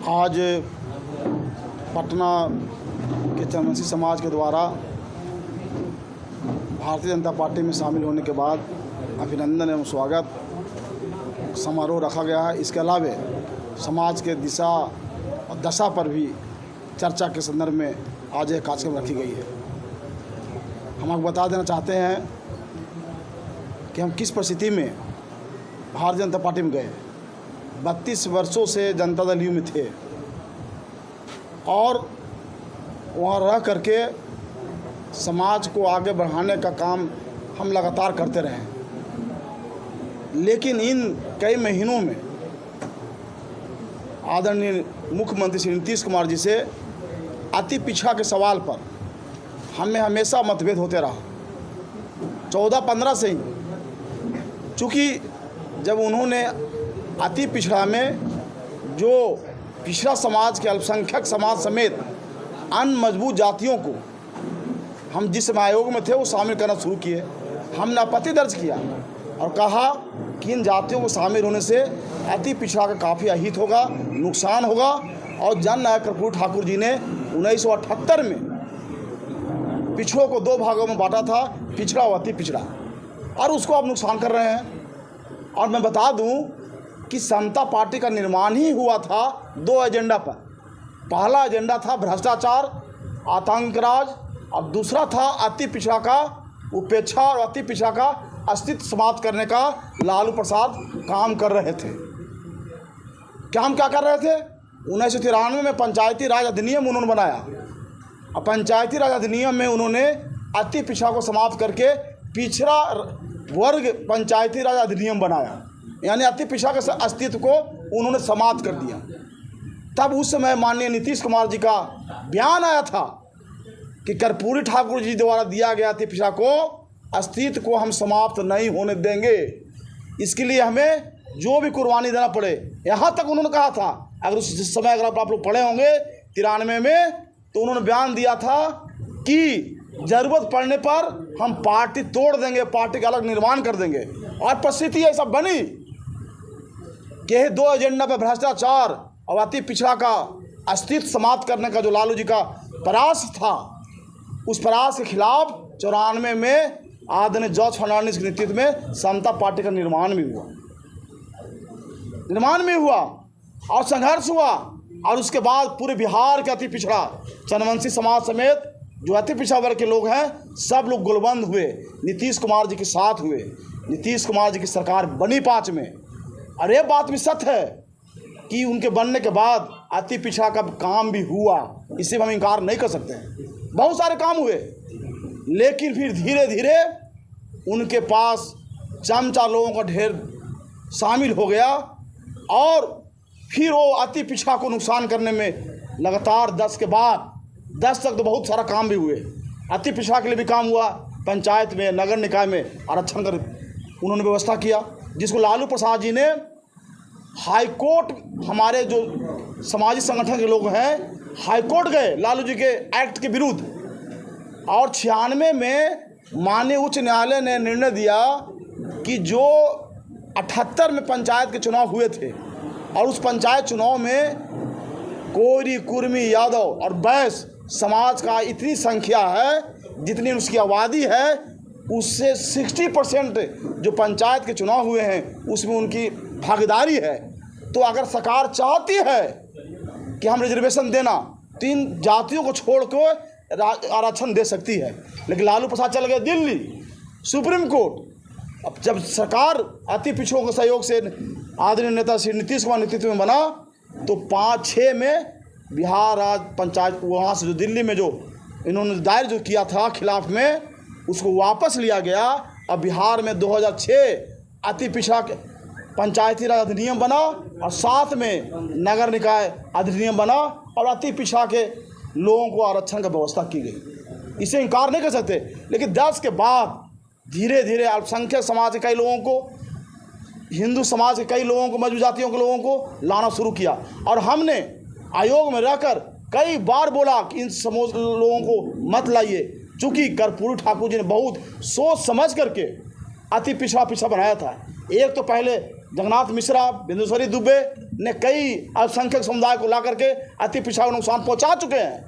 आज पटना के चंदनसी समाज के द्वारा भारतीय जनता पार्टी में शामिल होने के बाद अभिनंदन एवं स्वागत समारोह रखा गया है। इसके अलावा समाज के दिशा और दशा पर भी चर्चा के संदर्भ में आज एक कार्यक्रम रखी गई है। हम आपको बता देना चाहते हैं कि हम किस परिस्थिति में भारतीय जनता पार्टी में गए। 32 वर्षों से जनता दल यू में थे और वहाँ रह करके समाज को आगे बढ़ाने का काम हम लगातार करते रहे। लेकिन इन कई महीनों में आदरणीय मुख्यमंत्री श्री नीतीश कुमार जी से अति पिछड़ा के सवाल पर हमें हमेशा मतभेद होते रहा। 14-15 से ही, चूँकि जब उन्होंने अति पिछड़ा में जो पिछड़ा समाज के अल्पसंख्यक समाज समेत अन्य मजबूत जातियों को हम जिस आयोग में थे वो शामिल करना शुरू किए, हमने आपत्ति दर्ज किया और कहा कि इन जातियों को शामिल होने से अति पिछड़ा का काफ़ी अहित होगा, नुकसान होगा। और जननायक कर्पूरी ठाकुर जी ने 1978 में पिछड़ों को 2 भागों में बांटा था, पिछड़ा और अति पिछड़ा, और उसको आप नुकसान कर रहे हैं। और मैं बता दूं कि समता पार्टी का निर्माण ही हुआ था 2 एजेंडा पर। पहला एजेंडा था भ्रष्टाचार, आतंकराज, और दूसरा था अति पिछड़ा का उपेक्षा और अति पिछड़ा का अस्तित्व समाप्त करने का लालू प्रसाद काम कर रहे थे। क्या कर रहे थे? 1993 में पंचायती राज अधिनियम उन्होंने बनाया और पंचायती राज अधिनियम में उन्होंने अति पिछड़ा को समाप्त करके पिछड़ा वर्ग पंचायती राज अधिनियम बनाया, यानी अति पिछड़ा के अस्तित्व को उन्होंने समाप्त कर दिया। तब उस समय माननीय नीतीश कुमार जी का बयान आया था कि कर्पूरी ठाकुर जी द्वारा दिया गया अति पिछड़ा को अस्तित्व को हम समाप्त नहीं होने देंगे, इसके लिए हमें जो भी कुर्बानी देना पड़े। यहाँ तक उन्होंने कहा था, अगर उस समय अगर आप लोग पढ़े होंगे 93 में, तो उन्होंने बयान दिया था कि ज़रूरत पड़ने पर हम पार्टी तोड़ देंगे, पार्टी का अलग निर्माण कर देंगे। और परिस्थिति ऐसा बनी कि 2 एजेंडा पर भ्रष्टाचार और अति पिछड़ा का अस्तित्व समाप्त करने का जो लालू जी का प्रयास था, उस प्रयास के खिलाफ 94 में आदरणीय जॉर्ज फर्नांडिस के नेतृत्व में समता पार्टी का निर्माण भी हुआ और संघर्ष हुआ। और उसके बाद पूरे बिहार के अति पिछड़ा चंदवंशी समाज समेत जो अति पिछड़ा वर्ग के लोग हैं, सब लोग गोलबंद हुए, नीतीश कुमार जी के साथ हुए। नीतीश कुमार जी की सरकार बनी 5 में। और ये बात भी सत्य है कि उनके बनने के बाद अति पिछड़ा का काम भी हुआ, इसे हम इनकार नहीं कर सकते हैं। बहुत सारे काम हुए, लेकिन फिर धीरे धीरे उनके पास चमचा लोगों का ढेर शामिल हो गया और फिर वो अति पिछड़ा को नुकसान करने में लगातार 10 के बाद 10 तक तो बहुत सारा काम भी हुए। अति पिछड़ा के लिए भी काम हुआ, पंचायत में, नगर निकाय में आरक्षण कर उन्होंने व्यवस्था किया, जिसको लालू प्रसाद जी ने हाई कोर्ट, हमारे जो सामाजिक संगठन के लोग हैं, हाई कोर्ट गए लालू जी के एक्ट के विरुद्ध। और 96 में माननीय उच्च न्यायालय ने निर्णय दिया कि जो 78 में पंचायत के चुनाव हुए थे और उस पंचायत चुनाव में कोरी, कुर्मी, यादव और बैस समाज का इतनी संख्या है, जितनी उसकी आबादी है, उससे 60% जो पंचायत के चुनाव हुए हैं उसमें उनकी भागीदारी है। तो अगर सरकार चाहती है कि हम रिजर्वेशन देना, तो इन जातियों को छोड़ कर आरक्षण दे सकती है। लेकिन लालू प्रसाद चल गए दिल्ली, सुप्रीम कोर्ट। अब जब सरकार अति पिछड़ों के सहयोग से आदरणीय नेता श्री नीतीश कुमार नेतृत्व में बना, तो 5-6 में बिहार राज्य पंचायत वहाँ से जो दिल्ली में जो इन्होंने दायर जो किया था खिलाफ में, उसको वापस लिया गया। अब बिहार में 2006 अति पिछड़ा पंचायती राज अधिनियम बना और साथ में नगर निकाय अधिनियम बना और अति पिछड़ा के लोगों को आरक्षण का व्यवस्था की गई। इसे इनकार नहीं कर सकते। लेकिन 10 के बाद धीरे धीरे अल्पसंख्यक समाज के कई लोगों को, हिंदू समाज के कई लोगों को, मजबूत जातियों के लोगों को लाना शुरू किया। और हमने आयोग में रहकर कई बार बोला कि इन लोगों को मत लाइए, चूँकि कर्पूरी ठाकुर जी ने बहुत सोच समझ करके अति पिछड़ा बनाया था। एक तो पहले जगन्नाथ मिश्रा, बिंदुश्री दुबे ने कई अल्पसंख्यक समुदाय को ला करके अति पिछड़ा को नुकसान पहुंचा चुके हैं,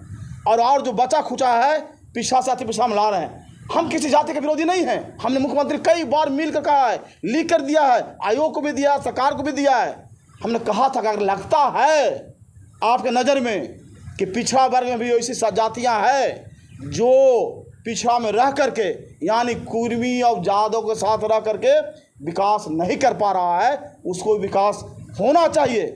और जो बचा खुचा है पिछड़ा से अति पिछड़ा में ला रहे हैं। हम किसी जाति के विरोधी नहीं हैं। हमने मुख्यमंत्री कई बार मिलकर कहा है, लिख कर दिया है, आयोग को भी दिया है, सरकार को भी दिया है। हमने कहा था कि अगर लगता है आपके नज़र में कि पिछड़ा वर्ग में भी ऐसी जातियाँ हैं जो पिछड़ा में रह करके यानी कुर्मी और जादव के साथ रह करके विकास नहीं कर पा रहा है, उसको विकास होना चाहिए।